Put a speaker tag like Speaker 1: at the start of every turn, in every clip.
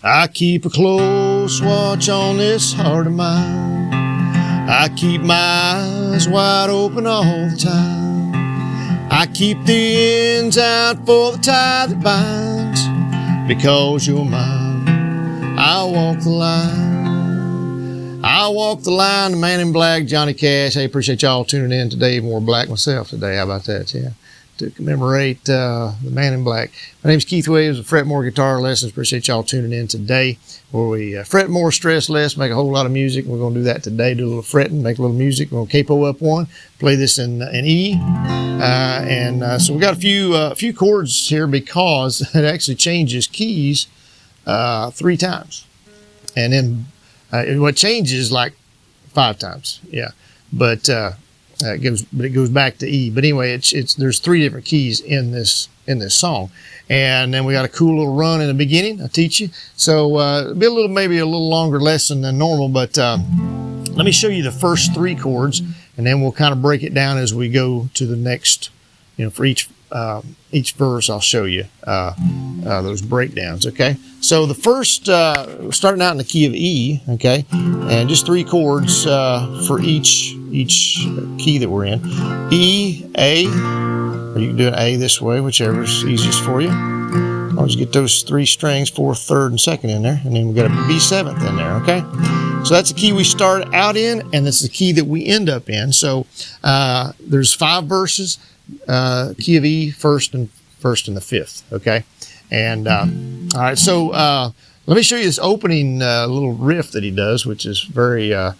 Speaker 1: I keep a close watch on this heart of mine. I keep my eyes wide open all the time. I keep the ends out for the tie that binds. Because you're mine, I'll walk the line. I'll walk the line. The Man in Black, Johnny Cash. Hey, appreciate y'all tuning in today. More black myself today. How about that? Yeah. To commemorate the Man in Black. My name's Keith Williams with Fretmore Guitar Lessons. Appreciate y'all tuning in today, where we fret more, stress less, make a whole lot of music. We're going to do that today. Do a little fretting, make a little music. We're going to capo up one, play this in E, so we got a few chords here because it actually changes keys 3 times, and then what changes like 5 times. Yeah, but. It goes back to E. But anyway, there's 3 different keys in this song, and then we got a cool little run in the beginning. I'll teach you. So it'll be maybe a little longer lesson than normal. But let me show you the first 3 chords, and then we'll kind of break it down as we go to the next. For each verse, I'll show you those breakdowns. Okay. So the first, starting out in the key of E. Okay, and just 3 chords for each key that we're in. E, A, or you can do an A this way, whichever is easiest for you. As long as you get those 3 strings, 4th, 3rd, and 2nd in there, and then we've got a B7th in there. Okay. So that's the key we start out in, and that's the key that we end up in. So there's 5 verses. Key of E, first and the 5th. Okay, and all right. So let me show you this opening little riff that he does, which is very well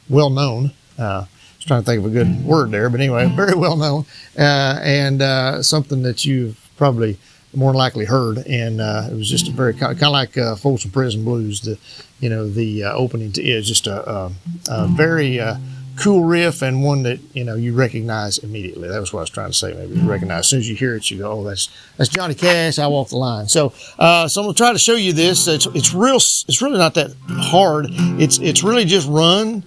Speaker 1: known. I was trying to think of a good word there, but anyway, very well known, and something that you've probably more than likely heard. And it was just a very kind of like Folsom Prison Blues. The opening to it is just a very cool riff, and one that you recognize immediately. That was what I was trying to say. Maybe you recognize as soon as you hear it, you go, "Oh, that's Johnny Cash. I Walk the Line." So, I'm gonna try to show you this. It's really not that hard. It's really just a run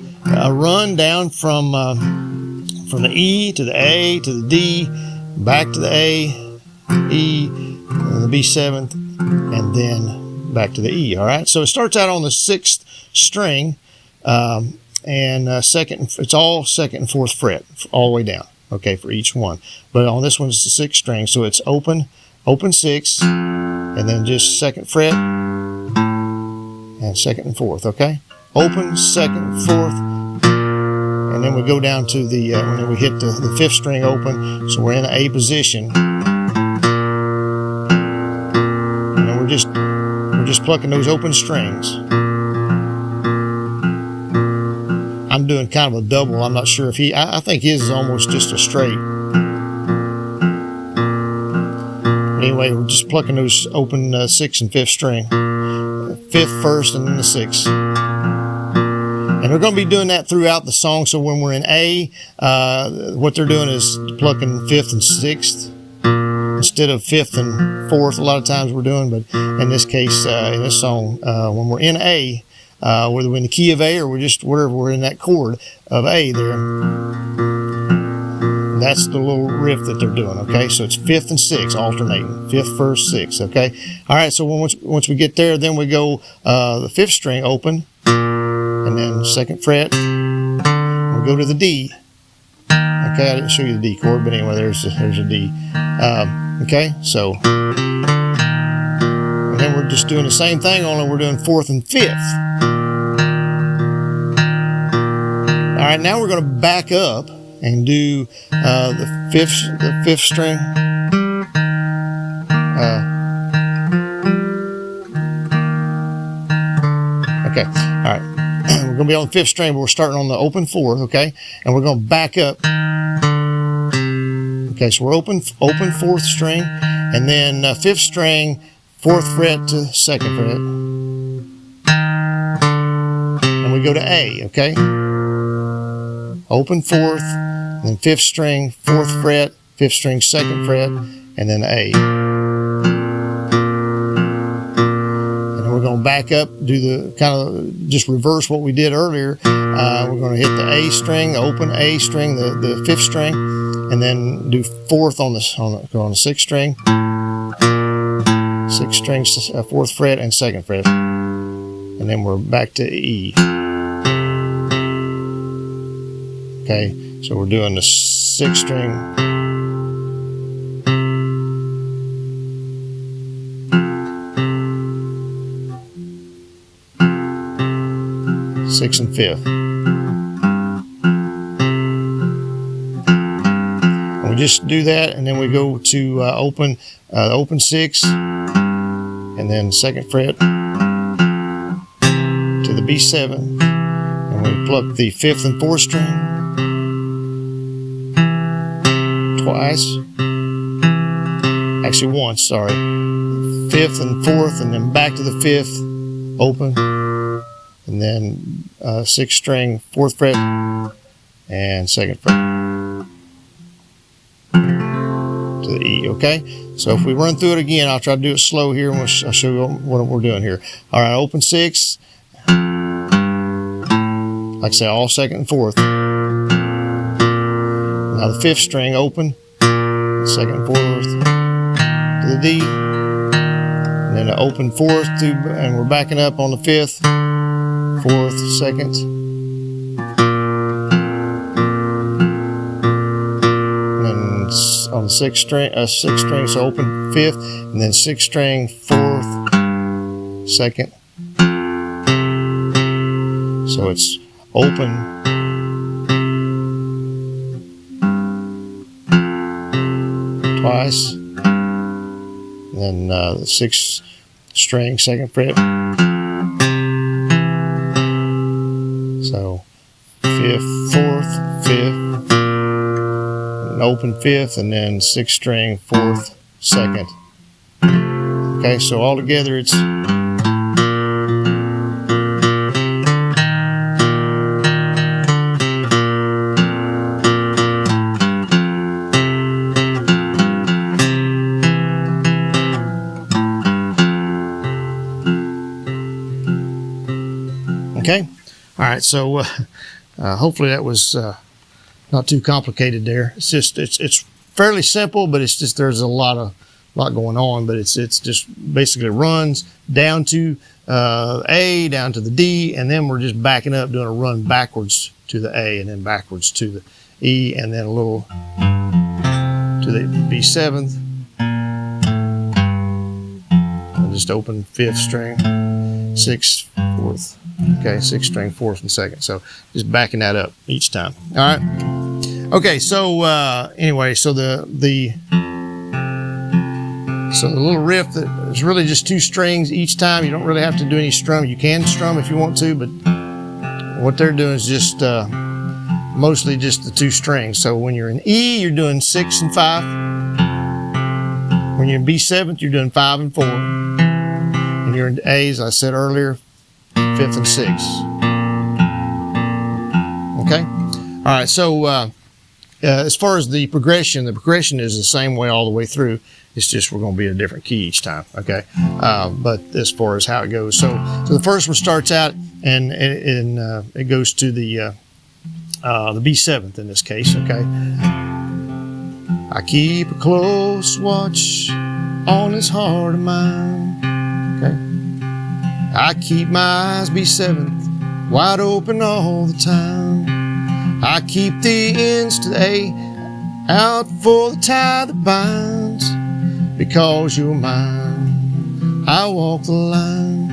Speaker 1: down from the E to the A to the D, back to the A, E, and the B7th, and then back to the E. All right. So it starts out on the 6th string. And it's all 2nd and 4th fret all the way down, okay, for each one. But on this one, it's the 6th string, so it's open 6, and then just 2nd fret, and 2nd and 4th, okay? Open, 2nd, 4th, and then we go down to the, and then we hit the 5th string open, so we're in the A position. And then we're just plucking those open strings. I'm doing kind of a double. I'm not sure if I think his is almost just a straight. Anyway, we're just plucking those open 6th and 5th string. 5th first and then the 6th. And we're going to be doing that throughout the song. So when we're in A, what they're doing is plucking 5th and 6th instead of 5th and 4th. A lot of times we're doing, but in this case, in this song, when we're in A, whether we're in the key of A or we're just wherever we're in that chord of A there, that's the little riff that they're doing. Okay, so it's 5th and 6th alternating, 5th, 1st, 6th. Okay, all right. So once we get there, then we go the 5th string open, and then 2nd fret. We go to the D. Okay, I didn't show you the D chord, but anyway, there's a D. Okay, so. And then we're just doing the same thing, only we're doing 4th and 5th. All right, now we're going to back up and do the 5th string. Okay, all right. We're going to be on the 5th string, but we're starting on the open 4th, okay? And we're going to back up. Okay, so we're open 4th string, and then 5th string, 4th fret to 2nd fret. And we go to A, okay? Open 4th, then 5th string, 4th fret, 5th string, 2nd fret, and then A. And then we're going to back up, do the kind of just reverse what we did earlier. We're going to hit the A string, the open A string, the 5th string, and then do 4th on the 6th string. 6th 6th string, 4th fret, and 2nd fret. And then we're back to E. Okay, so we're doing the 6th string. 6th and 5th. And we just do that, and then we go to open 6, and then 2nd fret to the B7, and we pluck the 5th and 4th string twice. Actually once, sorry. 5th and 4th, and then back to the 5th, open, and then 6th string, 4th fret, and 2nd fret to the E. Okay, so if we run through it again, I'll try to do it slow here, and I'll show you what we're doing here. All right, open 6, like I say, all 2nd and 4th. Now the 5th string, open, 2nd and 4th to the D, and then an open 4th and we're backing up on the 5th, 4th, 2nd, and then on the 6th string, so open 5th, and then 6th string, 4th, 2nd. So it's open, twice, and then the 6th string, 2nd fret. So 5th, 4th, 5th, an open 5th, and then 6th string, 4th, 2nd. Okay, so all together it's okay. All right, so hopefully that was not too complicated there. It's just it's fairly simple, but it's just there's a lot going on. But it's just basically runs down to A, down to the D, and then we're just backing up, doing a run backwards to the A, and then backwards to the E, and then a little to the B7th, and just open 5th string, 6th, 4th. Okay, 6th string, 4th, and 2nd. So just backing that up each time. All right. Okay. So anyway, so the little riff that is really just 2 strings each time. You don't really have to do any strum. You can strum if you want to, but what they're doing is just mostly just the 2 strings. So when you're in E, you're doing 6 and 5. When you're in B7th, you're doing 5 and 4. And you're in A, as I said earlier, 5th and 6th. Okay. All right. So as far as the progression is the same way all the way through. It's just we're going to be in a different key each time. Okay. But as far as how it goes, so the first one starts out and it goes to the B7th in this case. Okay. I keep a close watch on this heart of mine. Okay. I keep my eyes B7th wide open all the time. I keep the ends to the A out for the tie that binds. Because you're mine, I walk the line.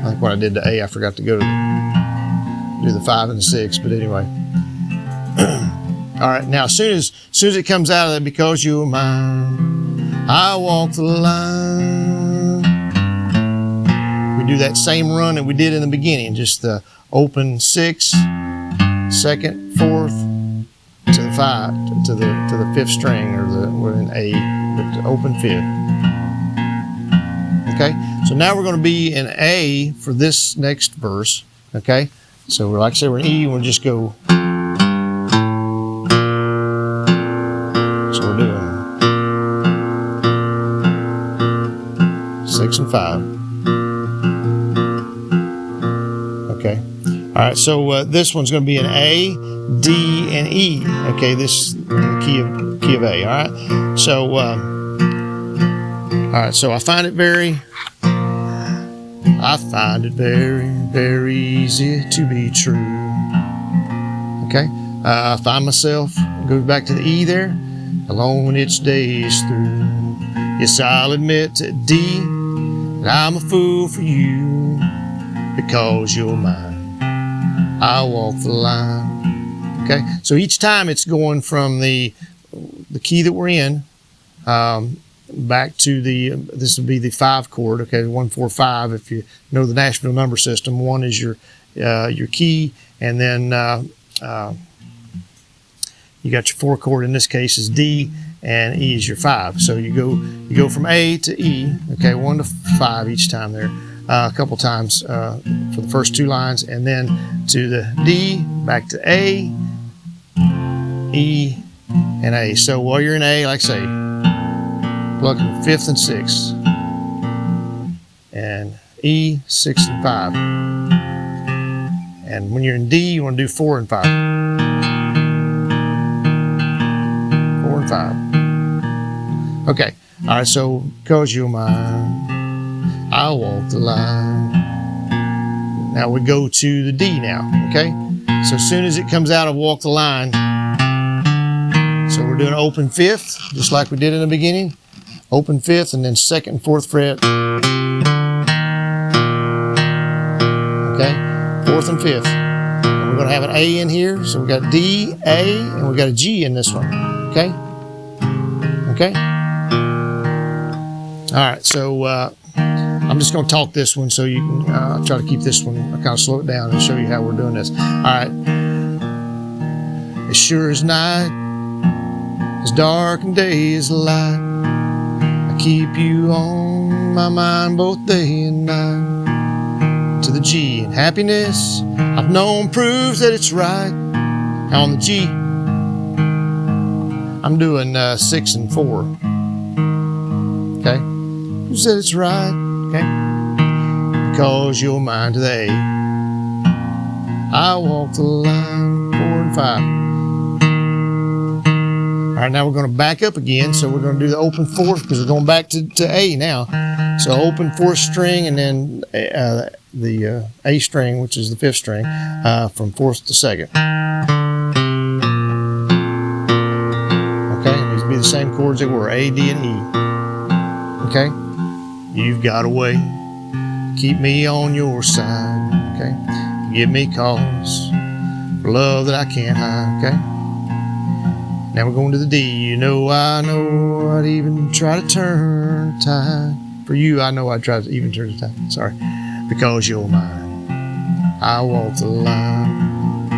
Speaker 1: I think when I did the A, I forgot to go to do the 5 and the 6, but anyway. All right, now as soon as it comes out of that, because you're mine, I walk the line. We do that same run that we did in the beginning, just the open 6, 2nd, 4th, to the 5, to the 5th string, or we're in A, but the open 5th. Okay, so now we're going to be in A for this next verse. Okay, so like I said, we're in E, we'll just go. So we're doing 6 and 5. Okay, all right. So this one's going to be an A, D, and E. Okay, this key of A. All right. So right, so I find it very, very easy to be true. Okay, I find myself, go back to the E there, alone when each day is through. Yes, I'll admit to D that I'm a fool for you, because you're mine. I walk the line. Okay, so each time it's going from the key that we're in, back to this would be the 5 chord. Okay, 1, 4, 5. If you know the Nashville number system, 1 is your key, and then you got your 4 chord. In this case is D, and E is your 5. So you go from A to E. Okay, 1 to 5 each time there. A couple times for the first 2 lines, and then to the D, back to A, E, and A. So while you're in A, like I say, plucking 5th and 6th, and E, 6 and 5. And when you're in D, you want to do 4 and 5. 4 and 5. Okay. All right. So, because you're mine, I'll walk the line. Now we go to the D now. Okay. So as soon as it comes out of walk the line, so we're doing open 5th, just like we did in the beginning. Open 5th, and then 2nd and 4th fret. Okay, 4th and 5th. And we're going to have an A in here, so we got D, A, and we got a G in this one. Okay, okay. All right, so I'm just going to talk this one, so you can try to keep this one. I'll kind of slow it down and show you how we're doing this. All right. As sure as night, as dark and day is light, keep you on my mind both day and night. To the G, and happiness I've known proves that it's right. Now on the G, I'm doing 6 and 4. Okay, who said it's right? Okay, because you're mine to the A. I walk the line, 4 and 5. All right, now we're going to back up again. So we're going to do the open 4th, because we're going back to A now. So open 4th string, and then the A string, which is the 5th string, from 4th to 2nd. Okay, these will be the same chords they were, A, D, and E. Okay, you've got a way, keep me on your side. Okay, give me cause for love that I can't hide. Okay. Now we're going to the D. You know, I know I'd even try to turn the tide. For you, I know I'd try to even turn the tide. Sorry. Because you're mine, I walk the line.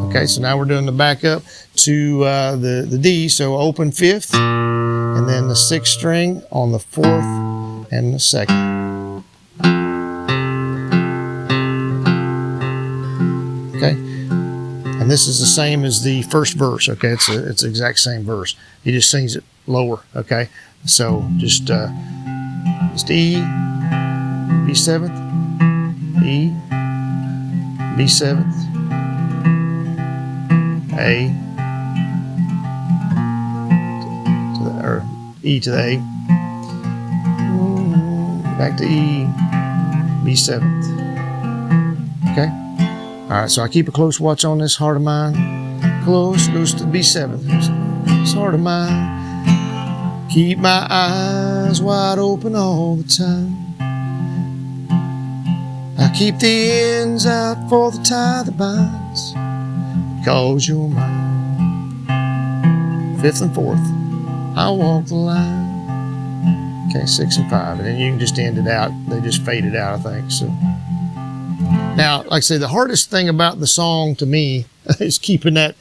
Speaker 1: Okay, so now we're doing the backup to the D. So open 5th, and then the 6th string on the 4th and the 2nd. Okay. And this is the same as the first verse. Okay, it's the exact same verse. He just sings it lower. Okay, so just E, B7th, E, B7th, A, or E to the A, back to E, B7th. Okay. All right, so I keep a close watch on this heart of mine. Close, goes to the B7th. This heart of mine. Keep my eyes wide open all the time. I keep the ends out for the tie that binds. Because you're mine. 5th and 4th, I walk the line. Okay, 6 and 5, and then you can just end it out. They just fade it out, I think. So. Now, like I say, the hardest thing about the song to me is keeping that,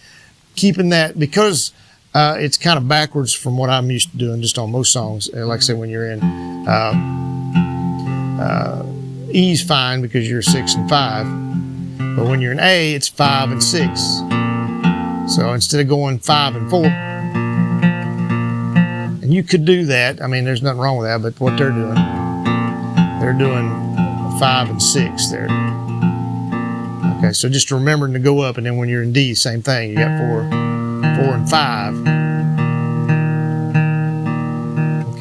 Speaker 1: because it's kind of backwards from what I'm used to doing just on most songs. Like I say, when you're in E's fine because you're 6 and 5, but when you're in A, it's 5 and 6. So instead of going 5 and 4, and you could do that. I mean, there's nothing wrong with that, but what they're doing 5 and 6 there. Okay, so just remembering to go up, and then when you're in D, same thing. You got 4 and 5.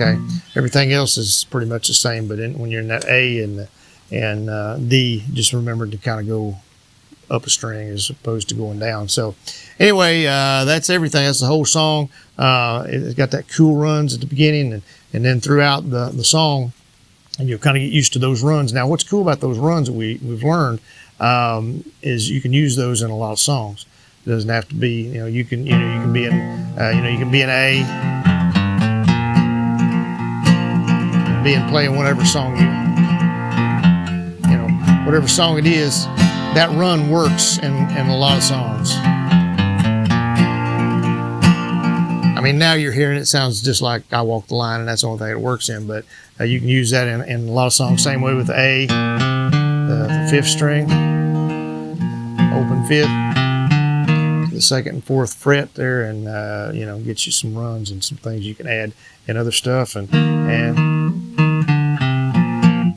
Speaker 1: Okay, everything else is pretty much the same, but when you're in that A and D, just remember to kind of go up a string as opposed to going down. So anyway, that's everything. That's the whole song. It's got that cool runs at the beginning and then throughout the song, and you'll kind of get used to those runs. Now, what's cool about those runs that we've learned is you can use those in a lot of songs. It doesn't have to be, you can be in, you can be in A, be in playing whatever song whatever song it is. That run works in a lot of songs. I mean, now you're hearing it sounds just like I Walk the Line, and that's the only thing it works in, but you can use that in a lot of songs. Same way with the A, the fifth string, open fifth, the second and fourth fret there, and get you some runs and some things you can add and other stuff, and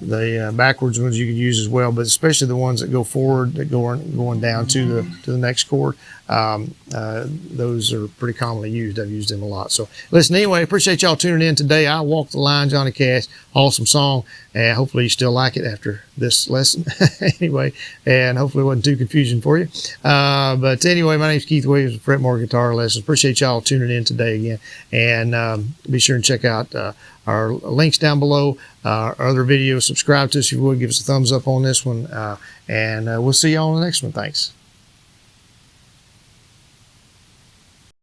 Speaker 1: the backwards ones you can use as well, but especially the ones that go forward, that going down to the next chord. Those are pretty commonly used. I've used them a lot. So listen, anyway, appreciate y'all tuning in today. I Walk the Line, Johnny Cash, awesome song, and hopefully you still like it after this lesson. Anyway, and hopefully it wasn't too confusing for you. But anyway, my name's Keith Williams with Fretboard Guitar Lessons. Appreciate y'all tuning in today again, and be sure and check out our links down below, our other videos. Subscribe to us if you would. Give us a thumbs up on this one, and we'll see you all on the next one. Thanks.